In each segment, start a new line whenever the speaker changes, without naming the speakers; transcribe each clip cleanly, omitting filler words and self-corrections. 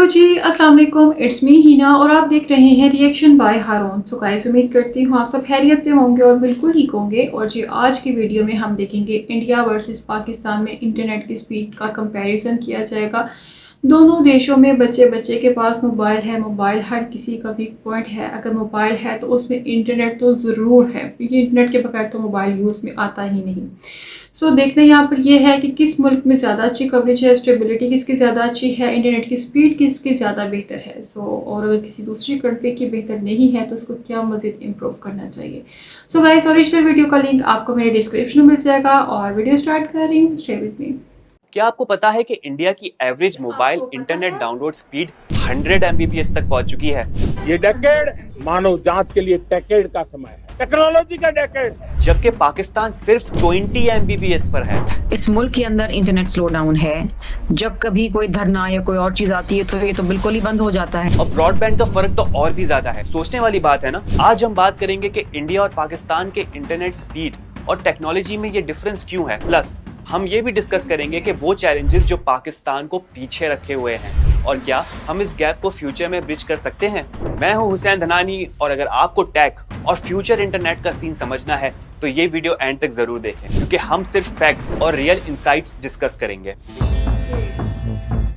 जी, अस्सलाम वालेकुम, it's me हीना और आप देख रहे हैं reaction by Haroon. So guys, उम्मीद करती हूँ आप सब खैरियत से होंगे और बिल्कुल ठीक होंगे। और जी, आज की वीडियो में हम देखेंगे इंडिया वर्सेस पाकिस्तान में इंटरनेट की स्पीड का कंपैरिजन किया जाएगा। दोनों देशों में बच्चे बच्चे के पास मोबाइल है, मोबाइल हर किसी का वीक पॉइंट है। अगर मोबाइल है तो उसमें इंटरनेट तो ज़रूर है, क्योंकि इंटरनेट के बगैर तो मोबाइल यूज़ में आता ही नहीं। सो देखना यहाँ पर यह है कि किस मुल्क में ज़्यादा अच्छी कवरेज है, स्टेबिलिटी किसकी ज़्यादा अच्छी है, इंटरनेट की स्पीड किसकी ज़्यादा बेहतर है। और अगर किसी दूसरी कंट्री की बेहतर नहीं है तो उसको क्या मज़ीद इम्प्रूव करना चाहिए। सो गाइस, ओरिजिनल वीडियो का लिंक आपको मेरे डिस्क्रिप्शन में मिल जाएगा और वीडियो स्टार्ट कर रही हूँ। Stay with me.
क्या आपको पता है कि इंडिया की average mobile internet download speed 100 Mbps तक पहुंच चुकी है।
ये डेकेड मानव जात के लिए डेकेड का समय है, टेक्नोलॉजी का डेकेड,
जबकि पाकिस्तान सिर्फ 20 एमबीपीएस पर है।
इस मुल्क के अंदर इंटरनेट स्लो डाउन है। जब कभी कोई धरना या कोई और चीज आती है तो ये तो बिल्कुल ही बंद हो जाता है।
और ब्रॉडबैंड का फर्क तो और भी ज्यादा है। सोचने वाली बात है ना। आज हम बात करेंगे कि इंडिया और पाकिस्तान के इंटरनेट स्पीड और टेक्नोलॉजी में ये डिफरेंस क्यों है। प्लस हम ये भी डिस्कस करेंगे कि वो चैलेंजेस जो पाकिस्तान को पीछे रखे हुए हैं और क्या हम इस गैप को फ्यूचर में ब्रिज कर सकते हैं। मैं हूं हुसैन धनानी और अगर आपको टेक और फ्यूचर इंटरनेट का सीन समझना है तो ये वीडियो एंड तक जरूर देखें, क्योंकि हम सिर्फ फैक्ट्स और रियल इंसाइट्स डिस्कस करेंगे।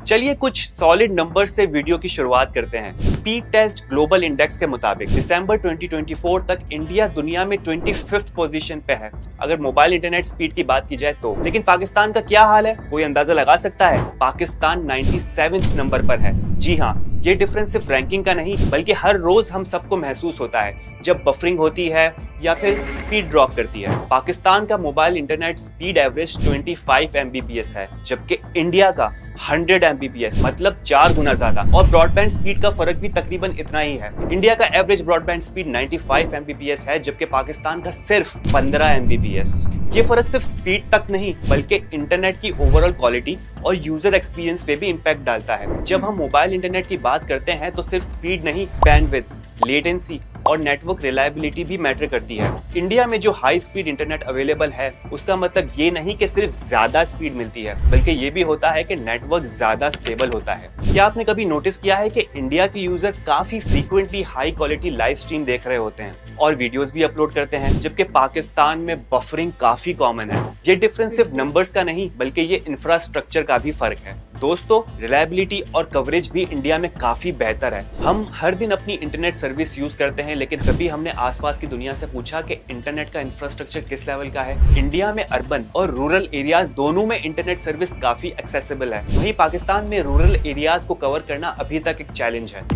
चलिए कुछ सॉलिड नंबर्स से वीडियो की शुरुआत करते हैं। स्पीड टेस्ट ग्लोबल इंडेक्स के मुताबिक दिसंबर 2024 तक इंडिया दुनिया में 25th पोजीशन पे है, अगर मोबाइल इंटरनेट स्पीड की बात की जाए तो। लेकिन पाकिस्तान का क्या हाल है, कोई अंदाजा लगा सकता है? पाकिस्तान 97वें नंबर पर है। जी हाँ, ये डिफरेंस सिर्फ रैंकिंग का नहीं बल्कि हर रोज हम सबको महसूस होता है जब बफरिंग होती है या फिर स्पीड ड्रॉप करती है। पाकिस्तान का mobile internet speed average 25 Mbps है, जबकि इंडिया का 100 एमबीपीएस, मतलब 4 गुना ज्यादा। और ब्रॉडबैंड स्पीड का फर्क भी तकरीबन इतना ही है। इंडिया का एवरेज ब्रॉडबैंड स्पीड 95 एमबीपीएस है, जबकि पाकिस्तान का सिर्फ 15 एमबीपीएस। ये फर्क सिर्फ स्पीड तक नहीं बल्कि इंटरनेट की ओवरऑल क्वालिटी और यूजर एक्सपीरियंस पे भी इम्पैक्ट डालता है। जब हम मोबाइल इंटरनेट की बात करते हैं तो सिर्फ स्पीड नहीं, बैंडविड्थ, लेटेंसी और नेटवर्क रिलायबिलिटी भी मैटर करती है। इंडिया में जो हाई स्पीड इंटरनेट अवेलेबल है उसका मतलब ये नहीं कि सिर्फ ज्यादा स्पीड मिलती है, बल्कि ये भी होता है कि नेटवर्क ज्यादा स्टेबल होता है। क्या आपने कभी नोटिस किया है कि इंडिया के यूजर काफी frequently high quality live stream देख रहे होते हैं और वीडियोस भी अपलोड करते हैं, जबकि पाकिस्तान में बफरिंग काफी कॉमन है। ये डिफरेंस सिर्फ नंबर्स का नहीं बल्कि ये इंफ्रास्ट्रक्चर का भी फर्क है। दोस्तों, रिलायबिलिटी और कवरेज भी इंडिया में काफी बेहतर है। हम हर दिन अपनी इंटरनेट सर्विस यूज करते हैं, लेकिन कभी हमने आसपास की दुनिया से पूछा कि इंटरनेट का इंफ्रास्ट्रक्चर किस लेवल का है। इंडिया में अर्बन और रूरल एरियाज दोनों में इंटरनेट सर्विस काफी एक्सेसिबल है। वहीं पाकिस्तान में रूरल एरियाज को कवर करना अभी तक एक चैलेंज है।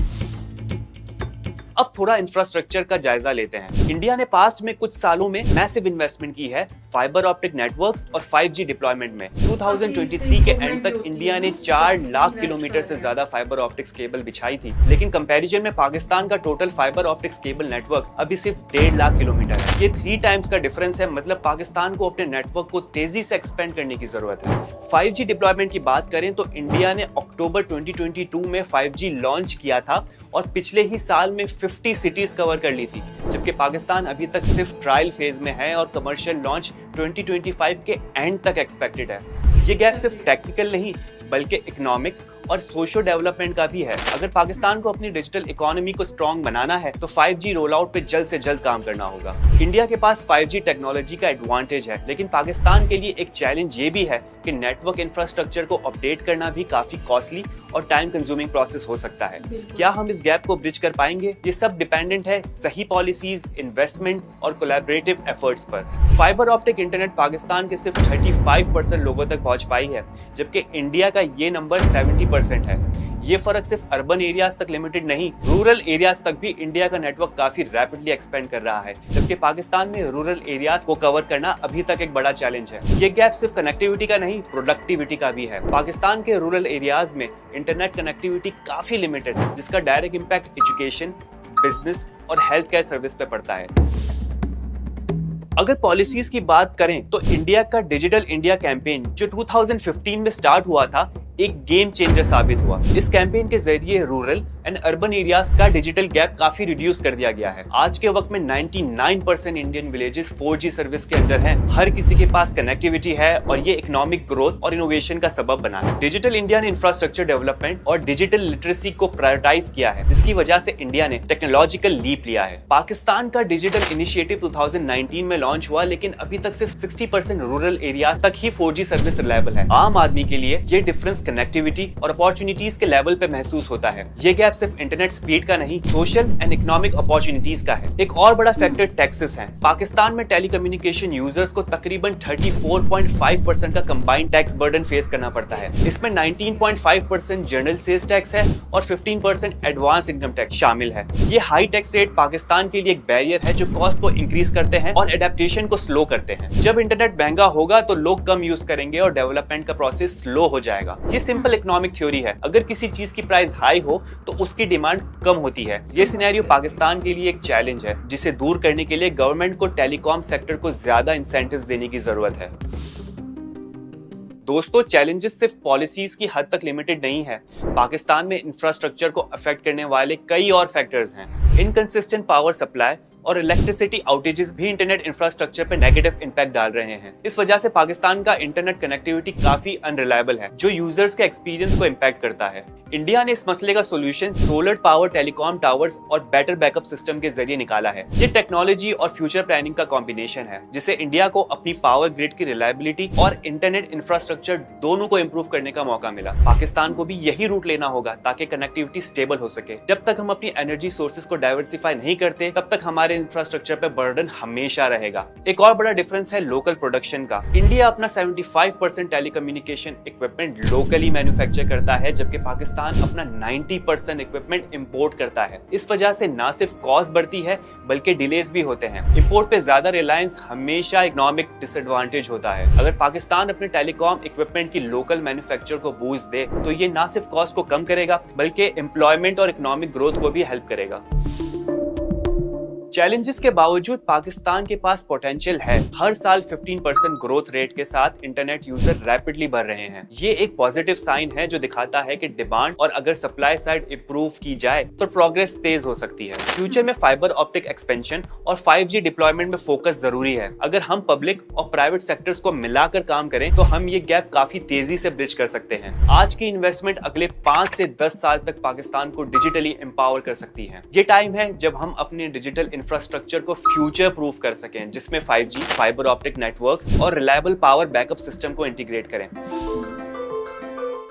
अब थोड़ा इंफ्रास्ट्रक्चर का जायजा लेते हैं। इंडिया ने पास्ट में कुछ सालों में मैसिव इन्वेस्टमेंट की है फाइबर ऑप्टिक नेटवर्क्स और 5G डिप्लॉयमेंट में। 2023 के एंड तक इंडिया ने 4 लाख किलोमीटर से ज्यादा फाइबर ऑप्टिक्स केबल बिछाई थी, लेकिन कंपैरिजन में पाकिस्तान का total fibre optics cable network अभी सिर्फ 1.5 लाख किलोमीटर है। ये 3 टाइम्स का डिफरेंस है, मतलब पाकिस्तान को अपने नेटवर्क को तेजी से एक्सपेंड करने की जरूरत है। 5G डिप्लॉयमेंट की बात करें तो इंडिया ने अक्टूबर 2022 में 5G लॉन्च किया था और पिछले ही साल में 50 सिटीज कवर कर ली थी, जबकि पाकिस्तान अभी तक सिर्फ ट्रायल फेज में है और कमर्शियल लॉन्च 2025 के एंड तक एक्सपेक्टेड है। ये गैप सिर्फ टेक्निकल नहीं बल्कि इकोनॉमिक और सोशल डेवलपमेंट का भी है। अगर पाकिस्तान को अपनी डिजिटल इकोनॉमी को स्ट्रॉन्ग बनाना है तो 5G रोल आउट पे जल्द से जल्द काम करना होगा। इंडिया के पास 5G टेक्नोलॉजी का एडवांटेज है, लेकिन पाकिस्तान के लिए एक चैलेंज ये भी है कि नेटवर्क इंफ्रास्ट्रक्चर को अपडेट करना भी काफी कॉस्टली और टाइम कंज्यूमिंग प्रोसेस हो सकता है। क्या हम इस गैप को ब्रिज कर पाएंगे? ये सब डिपेंडेंट है सही पॉलिसीज, इन्वेस्टमेंट और कोलैबोरेटिव एफर्ट्स पर। फाइबर ऑप्टिक इंटरनेट पाकिस्तान के सिर्फ 35% लोगों तक पहुंच पाई है, जबकि इंडिया का ये नंबर 70% है। ये फर्क सिर्फ अर्बन एरियाज तक लिमिटेड नहीं, रूरल एरियाज तक भी इंडिया का नेटवर्क काफी रैपिडली एक्सपेंड कर रहा है, जबकि पाकिस्तान में रूरल एरियाज को कवर करना अभी तक एक बड़ा चैलेंज है। ये गैप सिर्फ कनेक्टिविटी का नहीं, प्रोडक्टिविटी का भी है। पाकिस्तान के रूरल एरियाज में इंटरनेट कनेक्टिविटी काफी लिमिटेड है, जिसका डायरेक्ट इम्पैक्ट एजुकेशन, बिजनेस और हेल्थ केयर सर्विस पे पड़ता है। अगर पॉलिसीज की बात करें तो इंडिया का डिजिटल इंडिया कैंपेन जो 2015 में स्टार्ट हुआ था एक गेम चेंजर साबित हुआ। इस कैंपेन के जरिए रूरल एंड अर्बन एरियाज का डिजिटल गैप काफी रिड्यूस कर दिया गया है। आज के वक्त में 99% इंडियन विलेजेस 4G सर्विस के अंदर हैं। हर किसी के पास कनेक्टिविटी है और ये इकोनॉमिक ग्रोथ और इनोवेशन का सबब बना है। डिजिटल इंडिया ने इंफ्रास्ट्रक्चर डेवलपमेंट और डिजिटल लिटरेसी को प्रायोरिटाइज किया है, जिसकी वजह से इंडिया ने टेक्नोलॉजिकल लीप लिया है। पाकिस्तान का डिजिटल इनिशिएटिव 2019 में लॉन्च हुआ, लेकिन अभी तक सिर्फ 60% रूरल एरियाज तक ही 4G सर्विस रिलायबल है। आम आदमी के लिए ये डिफरेंस कनेक्टिविटी और अपॉर्चुनिटीज के लेवल पे महसूस होता है। ये गैप सिर्फ इंटरनेट स्पीड का नहीं, सोशल एंड इकोनॉमिक अपॉर्चुनिटीज का है। एक और बड़ा फैक्टर टैक्सेस है। पाकिस्तान में टेलीकम्युनिकेशन यूजर्स को तकरीबन 34.5% का कंबाइंड टैक्स बर्डन फेस करना पड़ता है। इसमें 19.5% जनरल सेल्स टैक्स है और 15% एडवांस इनकम टैक्स शामिल है। ये हाई टैक्स रेट पाकिस्तान के लिए एक बैरियर है जो कॉस्ट को इंक्रीज करते हैं और एडेप्टेशन को स्लो करते हैं। जब इंटरनेट महंगा होगा तो लोग कम यूज करेंगे और डेवलपमेंट का प्रोसेस स्लो हो जाएगा। ये सिंपल इकोनॉमिक थ्योरी है। अगर किसी चीज की प्राइस हाई हो तो उसकी डिमांड कम होती है। ये सिनेरियो पाकिस्तान के लिए एक चैलेंज है, जिसे दूर करने के लिए गवर्नमेंट को टेलीकॉम सेक्टर को ज्यादा इंसेंटिव्स देने की जरूरत है। दोस्तों, चैलेंजेस सिर्फ पॉलिसीज की हद तक लिमिटेड नहीं है। पाकिस्तान में इंफ्रास्ट्रक्चर को अफेक्ट करने वाले कई और फैक्टर्स हैं। इनकंसिस्टेंट पावर सप्लाई और इलेक्ट्रिसिटी आउटेजेस भी इंटरनेट इंफ्रास्ट्रक्चर पर नेगेटिव इंपैक्ट डाल रहे हैं। इस वजह से पाकिस्तान का इंटरनेट कनेक्टिविटी काफी अनरिलायबल है, जो यूजर्स के एक्सपीरियंस को इम्पैक्ट करता है। इंडिया ने इस मसले का solution solar power telecom towers और बेटर बैकअप सिस्टम के जरिए निकाला है। ये टेक्नोलॉजी और फ्यूचर प्लानिंग का कॉम्बिनेशन है, जिससे इंडिया को अपनी पावर ग्रिड की रिलायबिलिटी और इंटरनेट इंफ्रास्ट्रक्चर दोनों को इम्प्रूव करने का मौका मिला। पाकिस्तान को भी यही रूट लेना होगा ताकि कनेक्टिविटी स्टेबल हो सके। जब तक हम अपनी एनर्जी सोर्सेज को डाइवर्सिफाई नहीं करते, तब तक हमारे इंफ्रास्ट्रक्चर पे बर्डन हमेशा रहेगा। एक और बड़ा डिफरेंस है लोकल प्रोडक्शन का। इंडिया अपना 75% टेलीकम्युनिकेशन इक्विपमेंट लोकली मैन्युफैक्चर करता है, जबकि पाकिस्तान अपना 90% इक्विपमेंट इंपोर्ट करता है। इस वजह से ना सिर्फ कॉस्ट बढ़ती है, बल्कि डिलेज भी होते हैं। इंपोर्ट पे ज्यादा रिलायंस हमेशा इकोनॉमिक डिसएडवांटेज होता है। अगर पाकिस्तान अपने टेलीकॉम इक्विपमेंट की लोकल मैन्युफैक्चर को बूस्ट दे, तो ये ना सिर्फ कॉस्ट को कम करेगा, बल्कि एम्प्लॉयमेंट और इकोनॉमिक ग्रोथ को भी हेल्प करेगा। चैलेंजेस के बावजूद पाकिस्तान के पास पोटेंशियल है। हर साल 15% ग्रोथ रेट के साथ इंटरनेट यूजर रैपिडली बढ़ रहे हैं। ये एक पॉजिटिव साइन है जो दिखाता है कि डिमांड और अगर सप्लाई साइड इंप्रूव की जाए तो प्रोग्रेस तेज हो सकती है। फ्यूचर में फाइबर ऑप्टिक एक्सपेंशन और 5G डिप्लॉयमेंट में फोकस जरूरी है। अगर हम पब्लिक और प्राइवेट सेक्टर्स को मिलाकर काम करें तो हम ये गैप काफी तेजी से ब्रिज कर सकते हैं। आज की इन्वेस्टमेंट अगले 5 से 10 साल तक पाकिस्तान को डिजिटली एम्पावर कर सकती है। ये टाइम है जब हम अपने डिजिटल इंफ्रास्ट्रक्चर को फ्यूचर प्रूफ कर सकें, जिसमें 5G, फाइबर ऑप्टिक नेटवर्क्स और रिलायबल पावर बैकअप सिस्टम को इंटीग्रेट करें।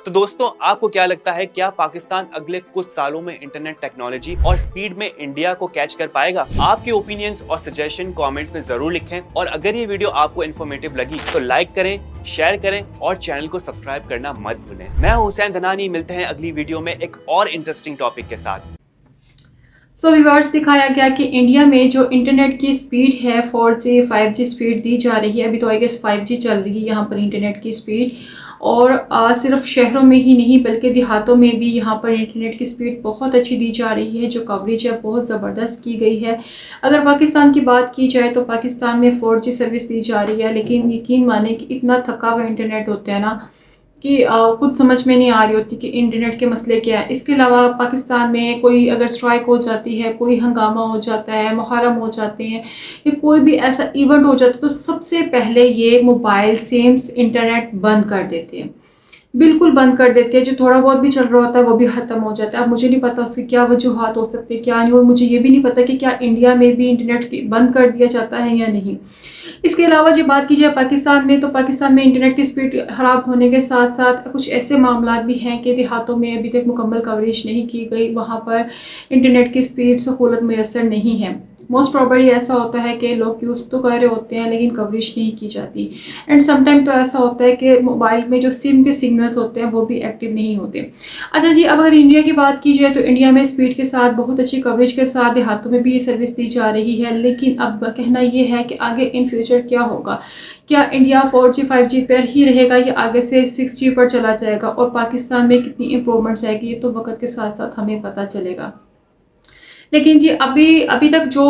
तो दोस्तों, आपको क्या लगता है, क्या पाकिस्तान अगले कुछ सालों में इंटरनेट टेक्नोलॉजी और स्पीड में इंडिया को कैच कर पाएगा? आपके ओपिनियंस और सजेशन कमेंट्स में जरूर लिखें और अगर ये वीडियो आपको इन्फॉर्मेटिव लगी तो लाइक करें, शेयर करें और चैनल को सब्सक्राइब करना मत भूलें। मैं हुसैन धनानी, मिलते हैं अगली वीडियो में एक और इंटरेस्टिंग टॉपिक के साथ।
सो व्यूअर्स, दिखाया गया कि इंडिया में जो इंटरनेट की स्पीड है 4G 5G स्पीड दी जा रही है। अभी तो आई गेस 5G चल रही है यहाँ पर इंटरनेट की स्पीड, और सिर्फ शहरों में ही नहीं बल्कि देहातों में भी यहाँ पर इंटरनेट की स्पीड बहुत अच्छी दी जा रही है। जो कवरेज है बहुत ज़बरदस्त की गई है। अगर पाकिस्तान की बात की जाए तो पाकिस्तान में 4G सर्विस दी जा रही है, लेकिन यकीन माने कि इतना थका हुआ इंटरनेट होता है ना कि खुद समझ में नहीं आ रही होती कि इंटरनेट के मसले क्या है। इसके अलावा पाकिस्तान में कोई अगर स्ट्राइक हो जाती है, कोई हंगामा हो जाता है, मुहर्रम हो जाते हैं, या कोई भी ऐसा इवेंट हो जाता है, तो सबसे पहले ये मोबाइल सिम्स इंटरनेट बंद कर देते हैं, बिल्कुल बंद कर देते हैं। जो थोड़ा बहुत भी चल रहा होता है वो भी ख़त्म हो जाता है। अब मुझे नहीं पता उसकी क्या वजूहत हो सकती है, क्या नहीं, और मुझे ये भी नहीं पता कि क्या इंडिया में भी इंटरनेट बंद कर दिया जाता है या नहीं। इसके अलावा जब बात की जाए पाकिस्तान में, तो पाकिस्तान में इंटरनेट की स्पीड ख़राब होने के साथ साथ कुछ ऐसे मामला भी हैं कि देहातों में अभी तक मुकम्मल कवरेज नहीं की गई, वहाँ पर इंटरनेट की स्पीड सहूलत मैसर नहीं है। मोस्ट प्रॉबली ऐसा होता है कि लोग यूज़ तो कर रहे होते हैं लेकिन कवरेज नहीं की जाती। एंड समटाइम तो ऐसा होता है कि मोबाइल में जो सिम के सिग्नल्स होते हैं वो भी एक्टिव नहीं होते। अच्छा जी, अब अगर इंडिया की बात की जाए तो इंडिया में स्पीड के साथ बहुत अच्छी कवरेज के साथ देहातों में भी ये सर्विस दी जा रही है। लेकिन अब कहना ये है कि आगे इन फ्यूचर क्या होगा, क्या इंडिया 4G 5G पर ही रहेगा या आगे से 6G पर चला जाएगा, और पाकिस्तान में कितनी इम्प्रूवमेंट्स आएगी, ये तो वक्त के साथ साथ हमें पता चलेगा। लेकिन जी अभी तक जो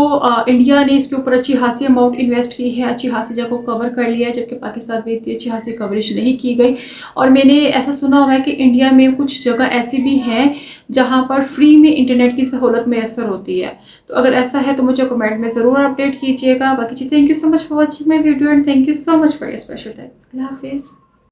इंडिया ने इसके ऊपर अच्छी खासी अमाउंट इन्वेस्ट की है, अच्छी खासी जगह को कवर कर लिया है, जबकि पाकिस्तान में इतनी अच्छी खासी कवरेज नहीं की गई। और मैंने ऐसा सुना हुआ है कि इंडिया में कुछ जगह ऐसी भी हैं जहां पर फ्री में इंटरनेट की सहूलत मैसर होती है। तो अगर ऐसा है तो मुझे कमेंट में ज़रूर अपडेट कीजिएगा। बाकी जी thank you so much for watching my video and thank you so much for your special time. अल्लाह हाफिज़।